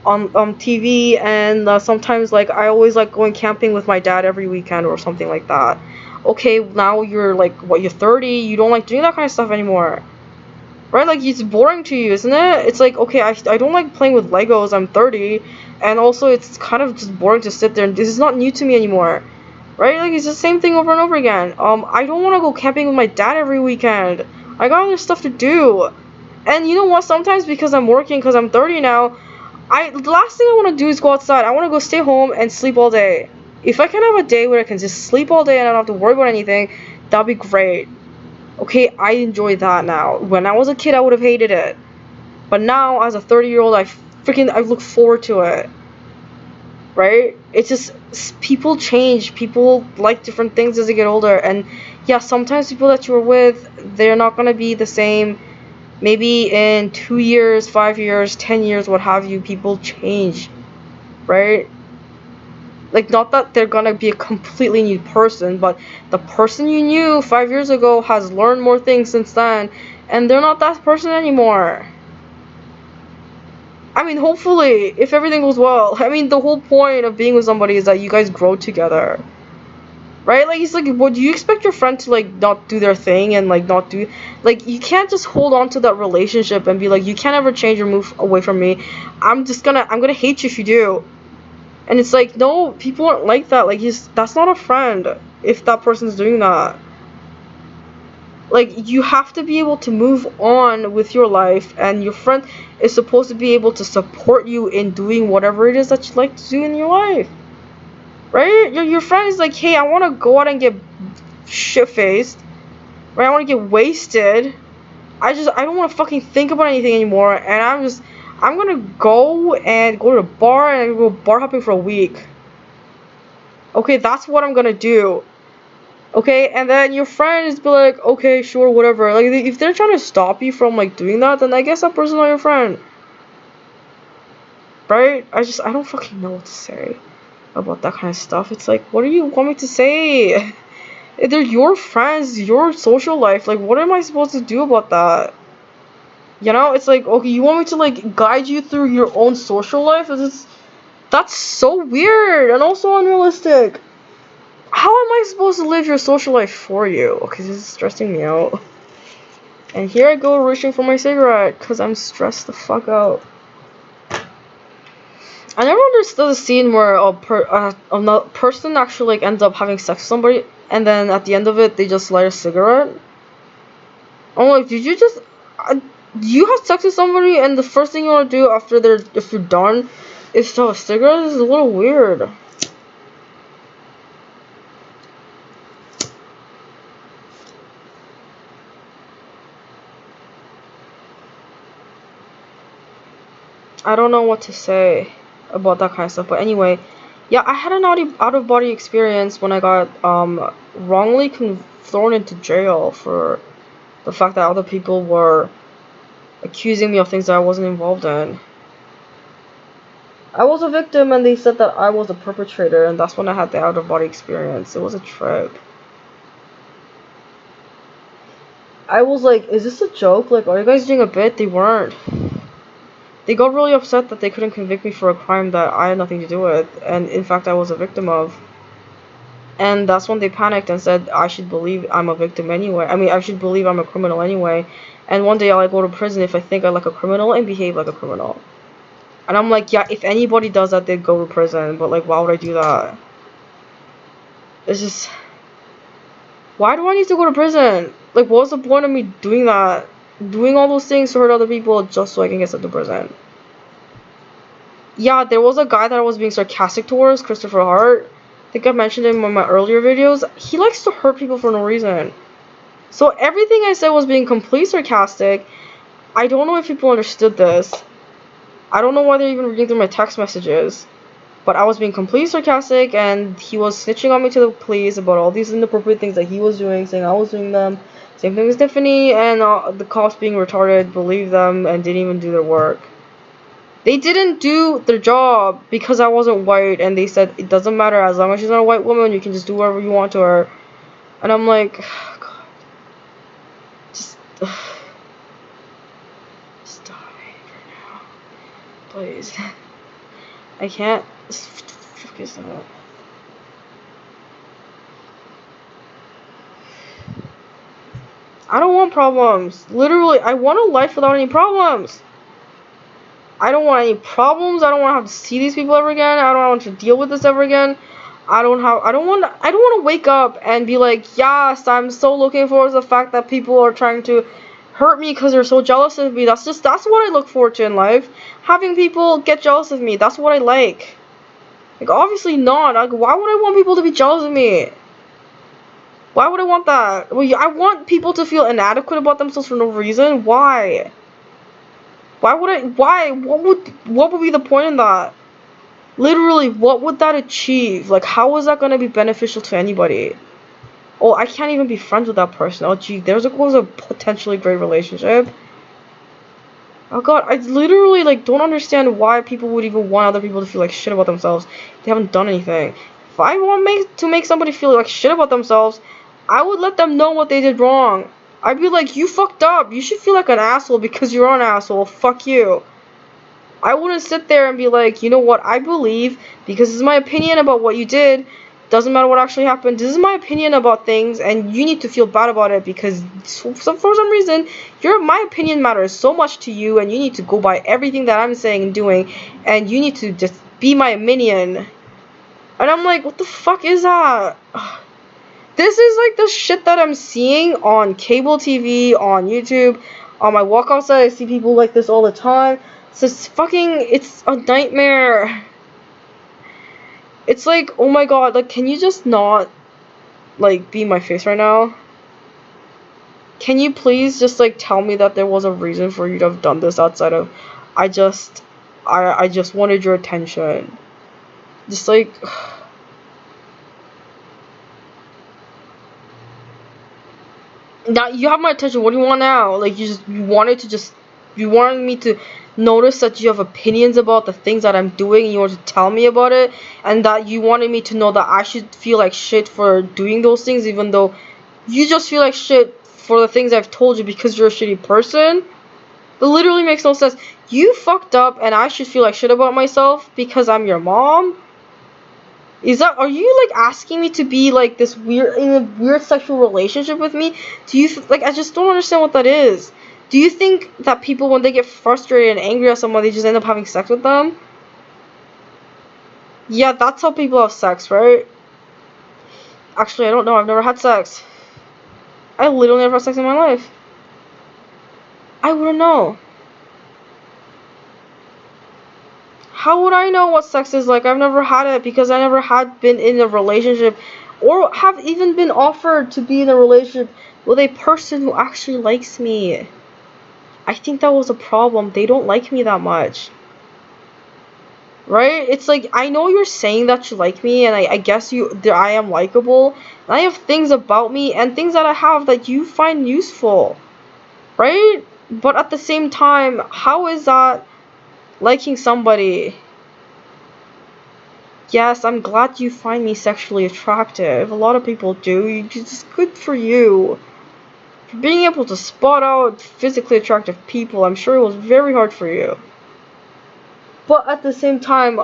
on TV, and sometimes like I always like going camping with my dad every weekend or something like that. Okay, now you're like, what, you're 30, you don't like doing that kind of stuff anymore. Right, like it's boring to you, isn't it? It's like, okay, I don't like playing with Legos, I'm 30, and also it's kind of just boring to sit there, and this is not new to me anymore. Right, like it's the same thing over and over again. I don't want to go camping with my dad every weekend. I got other stuff to do. And you know what, sometimes because I'm working, because I'm 30 now, the last thing I want to do is go outside. I want to go stay home and sleep all day. If I can have a day where I can just sleep all day and I don't have to worry about anything, that'd be great. Okay, I enjoy that now. When I was a kid, I would have hated it. But now, as a 30-year-old, I look forward to it. Right? It's just, people change. People like different things as they get older. And yeah, sometimes people that you're with, they're not going to be the same. Maybe in 2 years, 5 years, 10 years, what have you, people change. Right? Like, not that they're gonna be a completely new person, but the person you knew 5 years ago has learned more things since then, and they're not that person anymore. I mean, hopefully, if everything goes well. I mean, the whole point of being with somebody is that you guys grow together. Right? Like, it's like, would you expect your friend to, like, not do their thing and, like, not do... Like, you can't just hold on to that relationship and be like, you can't ever change or move away from me. I'm gonna hate you if you do. And it's like, no, people aren't like that. Like, that's not a friend if that person's doing that. Like, you have to be able to move on with your life, and your friend is supposed to be able to support you in doing whatever it is that you like to do in your life. Right? Your friend is like, hey, I want to go out and get shit-faced. Right? I want to get wasted. I don't want to fucking think about anything anymore, and I'm gonna go to a bar and go bar hopping for a week. Okay, that's what I'm gonna do. Okay, and then your friend is be like, okay, sure, whatever. Like, if they're trying to stop you from, like, doing that, then I guess that person's not your friend. Right? I don't fucking know what to say about that kind of stuff. It's like, what do you want me to say? They're your friends, your social life. Like, what am I supposed to do about that? You know, it's like, okay, you want me to, like, guide you through your own social life? That's so weird and also unrealistic. How am I supposed to live your social life for you? Okay, this is stressing me out. And here I go reaching for my cigarette, because I'm stressed the fuck out. I never understood the scene where a person actually, like, ends up having sex with somebody, and then at the end of it, they just light a cigarette. I'm like, did you just... you have sex with somebody, and the first thing you want to do after if you're done is to have a cigarette? This is a little weird. I don't know what to say about that kind of stuff, but anyway, yeah, I had an out-of-body experience when I got wrongly thrown into jail for the fact that other people were accusing me of things that I wasn't involved in. I was a victim, and they said that I was a perpetrator, and that's when I had the out-of-body experience. It was a trip. I was like, is this a joke? Like, are you guys doing a bit? They weren't. They got really upset that they couldn't convict me for a crime that I had nothing to do with, and in fact I was a victim of. And that's when they panicked and said I should believe I'm a victim anyway. I mean, I should believe I'm a criminal anyway. And one day I'll go to prison if I think I like a criminal and behave like a criminal. And I'm like, yeah, if anybody does that, they'd go to prison. But, like, why would I do that? It's just... why do I need to go to prison? Like, what's the point of me doing that? Doing all those things to hurt other people just so I can get sent to prison. Yeah, there was a guy that I was being sarcastic towards, Christopher Hart. I think I mentioned him in one of my earlier videos. He likes to hurt people for no reason. So everything I said was being completely sarcastic. I don't know if people understood this. I don't know why they're even reading through my text messages. But I was being completely sarcastic, and he was snitching on me to the police about all these inappropriate things that he was doing, saying I was doing them, Same thing as Tiffany and the cops being retarded, believed them and didn't even do their work. They didn't do their job because I wasn't white, and they said it doesn't matter, as long as she's not a white woman, you can just do whatever you want to her. And I'm like, God, just stop it right now, please. I can't. Fuck is that? I don't want problems. Literally, I want a life without any problems. I don't want any problems. I don't want to have to see these people ever again. I don't want to deal with this ever again. I don't want to wake up and be like, yes, I'm so looking forward to the fact that people are trying to hurt me because they're so jealous of me. That's what I look forward to in life. Having people get jealous of me. That's what I like. Like, obviously not. Like, why would I want people to be jealous of me? Why would I want that? Well, I want people to feel inadequate about themselves for no reason. Why? Why would I? Why? What would be the point in that? Literally, what would that achieve? Like, how is that going to be beneficial to anybody? Oh, I can't even be friends with that person. Oh, gee, there's a potentially great relationship. Oh god, I literally, like, don't understand why people would even want other people to feel like shit about themselves. They haven't done anything. If I want to make somebody feel like shit about themselves, I would let them know what they did wrong. I'd be like, you fucked up. You should feel like an asshole because you're an asshole. Fuck you. I wouldn't sit there and be like, you know what, I believe, because this is my opinion about what you did, doesn't matter what actually happened, this is my opinion about things, and you need to feel bad about it because for some reason, my opinion matters so much to you, and you need to go by everything that I'm saying and doing, and you need to just be my minion. And I'm like, what the fuck is that? This is like the shit that I'm seeing on cable TV, on YouTube, on my walk outside, I see people like this all the time. It's a nightmare. It's like, oh my god, like, can you just not, like, be in my face right now? Can you please just, like, tell me that there was a reason for you to have done this outside of, I just wanted your attention. Just, like, now you have my attention, what do you want now? Like, you wanted me to notice that you have opinions about the things that I'm doing, and you want to tell me about it, and that you wanted me to know that I should feel like shit for doing those things, even though you just feel like shit for the things I've told you because you're a shitty person. It literally makes no sense. You fucked up and I should feel like shit about myself because I'm your mom? Are you like asking me to be like this in a weird sexual relationship with me? Like, I just don't understand what that is. Do you think that people, when they get frustrated and angry at someone, they just end up having sex with them? Yeah, that's how people have sex, right? Actually, I don't know. I've never had sex. I literally never had sex in my life. I wouldn't know. How would I know what sex is like? I've never had it because I never had been in a relationship or have even been offered to be in a relationship with a person who actually likes me. I think that was a problem. They don't like me that much. Right? It's like, I know you're saying that you like me, and I guess I am likable. And I have things about me and things that I have that you find useful. Right? But at the same time, how is that liking somebody? Yes, I'm glad you find me sexually attractive. A lot of people do. It's good for you. For being able to spot out physically attractive people, I'm sure it was very hard for you. But at the same time,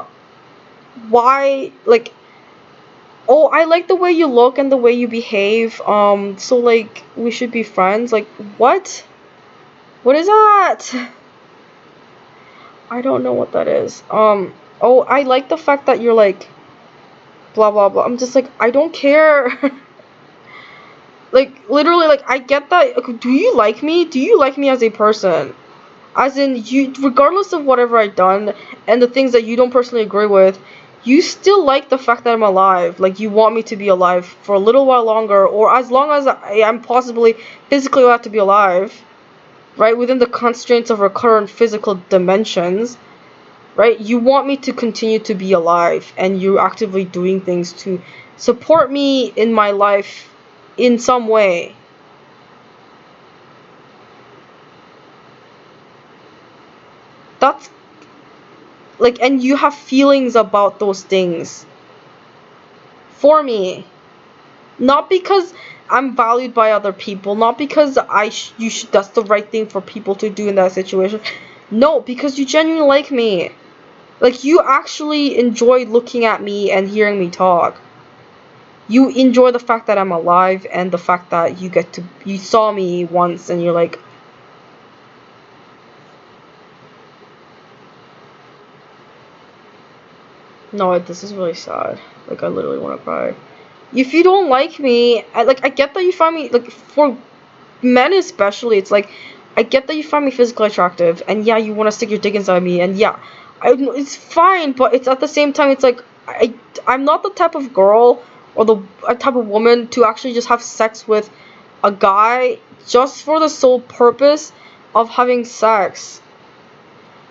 why, like, oh, I like the way you look and the way you behave, so, like, we should be friends? Like, what? What is that? I don't know what that is. Oh, I like the fact that you're, like, blah, blah, blah. I'm just like, I don't care. Like, literally, like, I get that. Do you like me? Do you like me as a person? As in, regardless of whatever I've done and the things that you don't personally agree with, you still like the fact that I'm alive. Like, you want me to be alive for a little while longer, or as long as I'm possibly physically allowed to be alive, right? Within the constraints of our current physical dimensions, right? You want me to continue to be alive, and you're actively doing things to support me in my life in some way. That's like, and you have feelings about those things for me. Not because I'm valued by other people, not because that's the right thing for people to do in that situation. No, because you genuinely like me. Like, you actually enjoy looking at me and hearing me talk. You enjoy the fact that I'm alive and the fact that you saw me once and you're like, no, this is really sad. Like, I literally want to cry. If you don't like me, I get that you find me, like, for men especially, it's like, I get that you find me physically attractive, and yeah, you want to stick your dick inside me, and yeah, it's fine, but it's at the same time, it's like, I'm not the type of girl, or the type of woman to actually just have sex with a guy just for the sole purpose of having sex.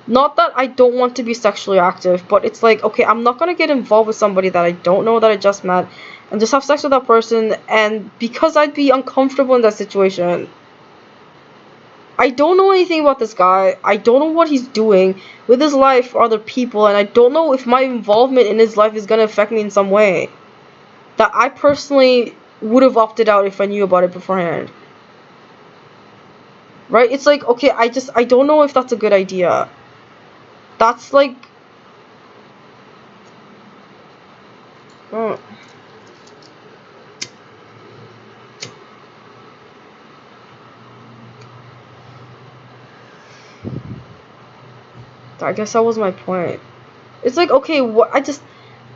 Not that I don't want to be sexually active, but it's like, okay, I'm not gonna get involved with somebody that I don't know, that I just met, and just have sex with that person, and because I'd be uncomfortable in that situation. I don't know anything about this guy. I don't know what he's doing with his life or other people, and I don't know if my involvement in his life is gonna affect me in some way. That I personally would have opted out if I knew about it beforehand. Right? It's like, okay, I don't know if that's a good idea. That's like... I guess that was my point. It's like, okay,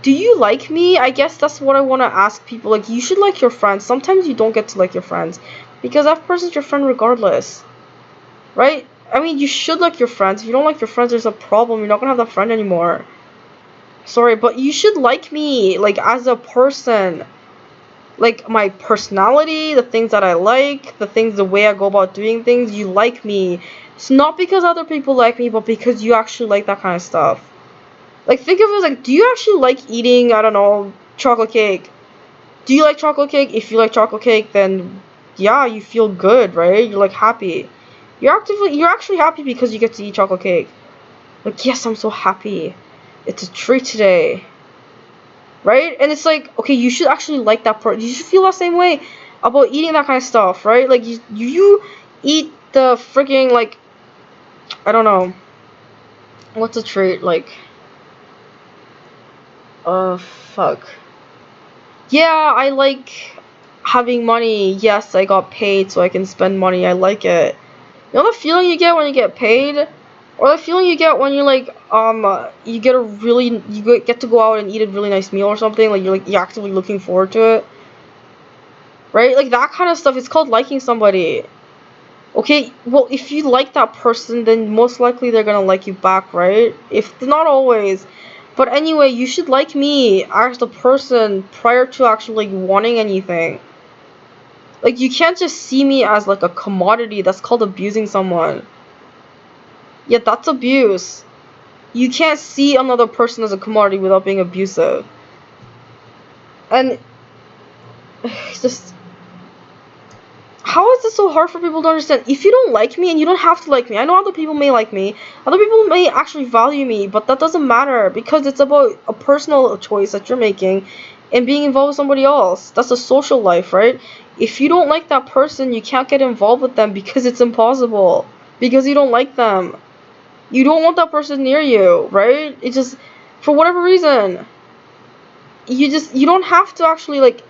do you like me? I guess that's what I want to ask people. Like, you should like your friends. Sometimes you don't get to like your friends, because that person's your friend regardless. Right? I mean, you should like your friends. If you don't like your friends, there's a problem. You're not gonna have that friend anymore. Sorry, but you should like me, like, as a person. Like, my personality, the things that I like, the way I go about doing things, you like me. It's not because other people like me, but because you actually like that kind of stuff. Like, think of it as, like, do you actually like eating, I don't know, chocolate cake? Do you like chocolate cake? If you like chocolate cake, then, yeah, you feel good, right? You're, like, happy. You're actually happy because you get to eat chocolate cake. Like, yes, I'm so happy. It's a treat today. Right? And it's like, okay, you should actually like that part. You should feel the same way about eating that kind of stuff, right? Like, you eat the freaking, like, I don't know. What's a treat? Like, fuck. Yeah, I like having money. Yes, I got paid so I can spend money. I like it. You know the feeling you get when you get paid? Or the feeling you get when you're like, you get to go out and eat a really nice meal or something, like you're actively looking forward to it. Right? Like, that kind of stuff, it's called liking somebody. Okay, well, if you like that person, then most likely they're gonna like you back, right? If not always. But anyway, you should like me as the person prior to actually wanting anything. Like, you can't just see me as like a commodity. That's called abusing someone. Yeah, that's abuse. You can't see another person as a commodity without being abusive. And just, how is this so hard for people to understand? If you don't like me, and you don't have to like me, I know other people may like me, other people may actually value me, but that doesn't matter, because it's about a personal choice that you're making and being involved with somebody else. That's a social life, right? If you don't like that person, you can't get involved with them because it's impossible. Because you don't like them. You don't want that person near you, right? It just, for whatever reason, you don't have to actually, like,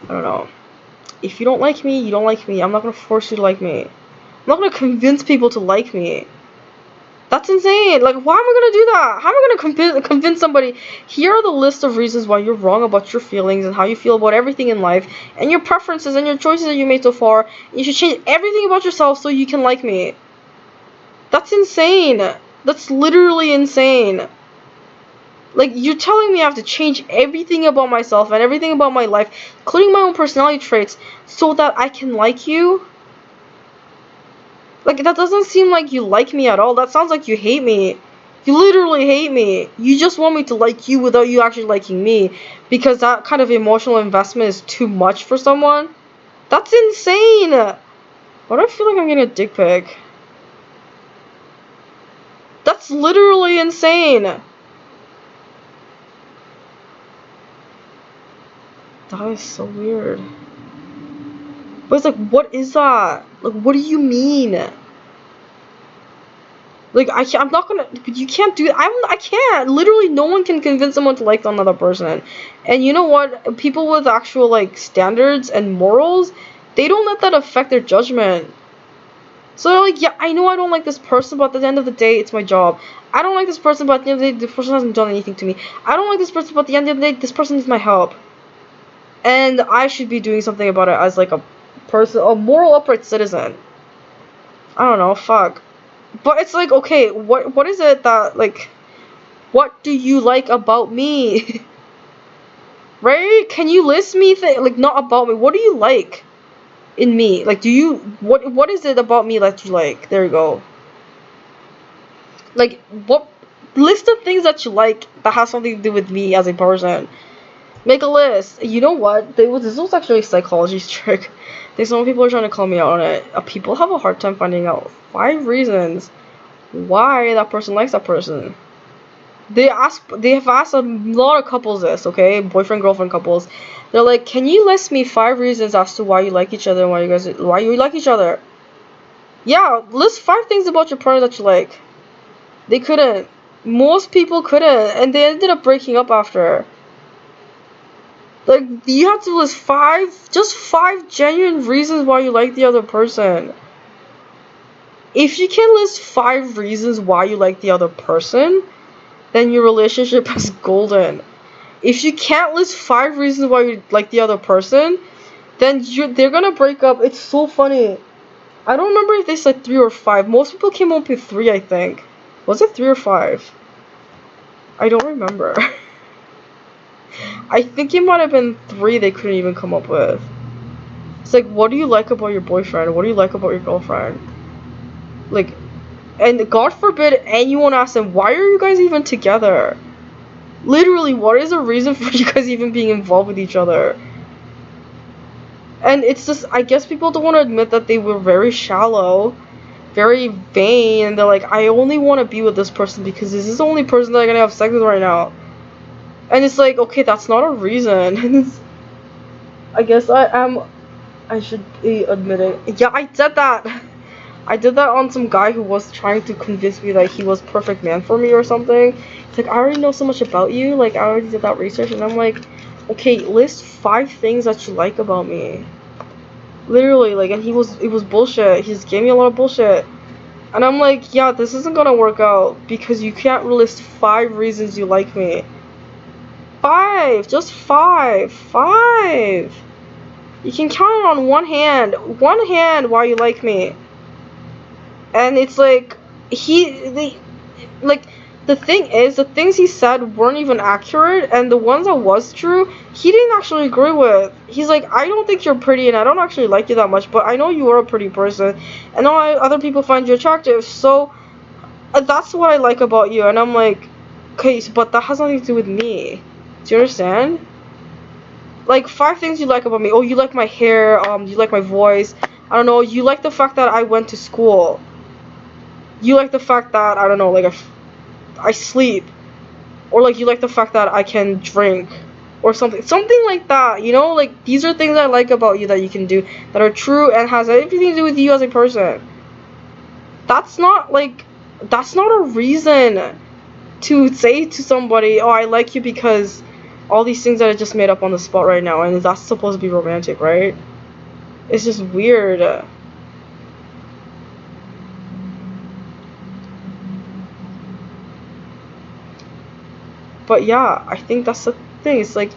I don't know. If you don't like me, you don't like me. I'm not gonna force you to like me. I'm not gonna convince people to like me. That's insane. Like, why am I gonna do that? How am I gonna convince somebody? Here are the list of reasons why you're wrong about your feelings and how you feel about everything in life, and your preferences and your choices that you made so far. You should change everything about yourself so you can like me. That's insane. That's literally insane. Like, you're telling me I have to change everything about myself and everything about my life, including my own personality traits, so that I can like you? Like, that doesn't seem like you like me at all. That sounds like you hate me. You literally hate me. You just want me to like you without you actually liking me, because that kind of emotional investment is too much for someone? That's insane! Why do I feel like I'm getting a dick pic? That's literally insane. That is so weird. But it's like, what is that? Like, what do you mean? Like, I'm not gonna, you can't do, I can't, literally no one can convince someone to like another person. And you know what, people with actual, like, standards and morals, they don't let that affect their judgment. So they're like, yeah, I know I don't like this person, but at the end of the day, it's my job. I don't like this person, but at the end of the day, this person hasn't done anything to me. I don't like this person, but at the end of the day, this person needs my help. And I should be doing something about it as, like, a person, a moral upright citizen. I don't know, fuck. But it's like, okay, what is it that, like, what do you like about me? Right? Can you list me like, not about me, what do you like in me? Like, do you, what is it about me that you like? There you go. Like, what, list of things that you like that has something to do with me as a person. Make a list. You know what? This was actually a psychology trick. Some people are trying to call me out on it. People have a hard time finding out 5 reasons why that person likes that person. They have asked a lot of couples this, okay? Boyfriend, girlfriend couples. They're like, can you list me 5 reasons as to why you like each other and why you like each other? Yeah, list 5 things about your partner that you like. They couldn't. Most people couldn't, and they ended up breaking up after. Like, you have to list 5 genuine reasons why you like the other person. If you can list 5 reasons why you like the other person, then your relationship is golden. If you can't list 5 reasons why you like the other person, then they're gonna break up. It's so funny. I don't remember if they said 3 or 5. Most people came up with 3, I think. Was it 3 or 5? I don't remember. I think it might have been 3 they couldn't even come up with. It's like, what do you like about your boyfriend? What do you like about your girlfriend? Like, and God forbid anyone asks them, why are you guys even together? Literally, what is the reason for you guys even being involved with each other? And it's just, I guess people don't want to admit that they were very shallow, very vain, and they're like, I only want to be with this person because this is the only person that I'm gonna have sex with right now. And it's like, okay, that's not a reason. I guess I should be admitting. Yeah, I did that. I did that on some guy who was trying to convince me that he was perfect man for me or something. It's like, I already know so much about you, like, I already did that research, and I'm like, okay, list 5 things that you like about me. Literally, like, and it was bullshit. He just gave me a lot of bullshit. And I'm like, yeah, this isn't gonna work out, because you can't list 5 reasons you like me. 5! Just 5! 5! You can count it on one hand why you like me. And it's like, the thing is, the things he said weren't even accurate, and the ones that was true, he didn't actually agree with. He's like, I don't think you're pretty, and I don't actually like you that much, but I know you are a pretty person, and other people find you attractive, so that's what I like about you. And I'm like, okay, but that has nothing to do with me. Do you understand? Like, 5 things you like about me. Oh, you like my hair, you like my voice, I don't know, you like the fact that I went to school. You like the fact that, I don't know, like, I sleep. Or, like, you like the fact that I can drink. Or something like that, you know? Like, these are things I like about you that you can do, that are true and has everything to do with you as a person. That's not a reason to say to somebody, oh, I like you because all these things that I just made up on the spot right now, and that's supposed to be romantic, right? It's just weird. But yeah, I think that's the thing. It's like,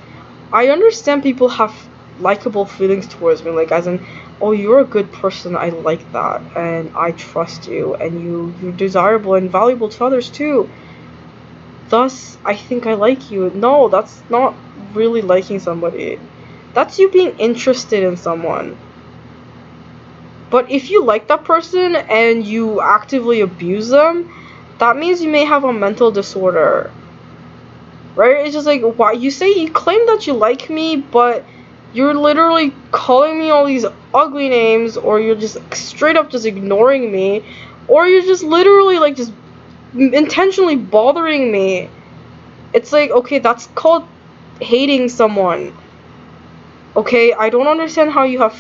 I understand people have likable feelings towards me, like, as in, oh, you're a good person, I like that, and I trust you, and you're desirable and valuable to others too. Thus, I think I like you. No, that's not really liking somebody. That's you being interested in someone. But if you like that person and you actively abuse them, that means you may have a mental disorder. Right? It's just like, why you claim that you like me, but you're literally calling me all these ugly names, or you're just straight up just ignoring me, or you're just literally like just intentionally bothering me. It's like, okay, that's called hating someone. Okay, I don't understand how you have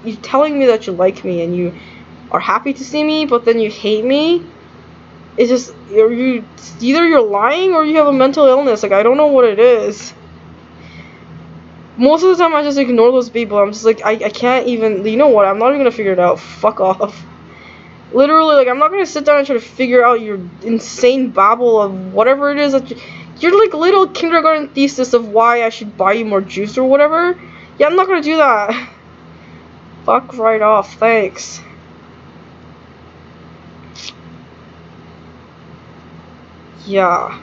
you telling me that you like me and you are happy to see me, but then you hate me. It's just either you're lying or you have a mental illness. Like, I don't know what it is. Most of the time I just ignore those people. I'm just like, I can't even, you know what, I'm not even gonna figure it out. Fuck off. Literally, like, I'm not gonna sit down and try to figure out your insane babble of whatever it is that your like little kindergarten thesis of why I should buy you more juice or whatever. Yeah, I'm not gonna do that. Fuck right off, thanks. Yeah.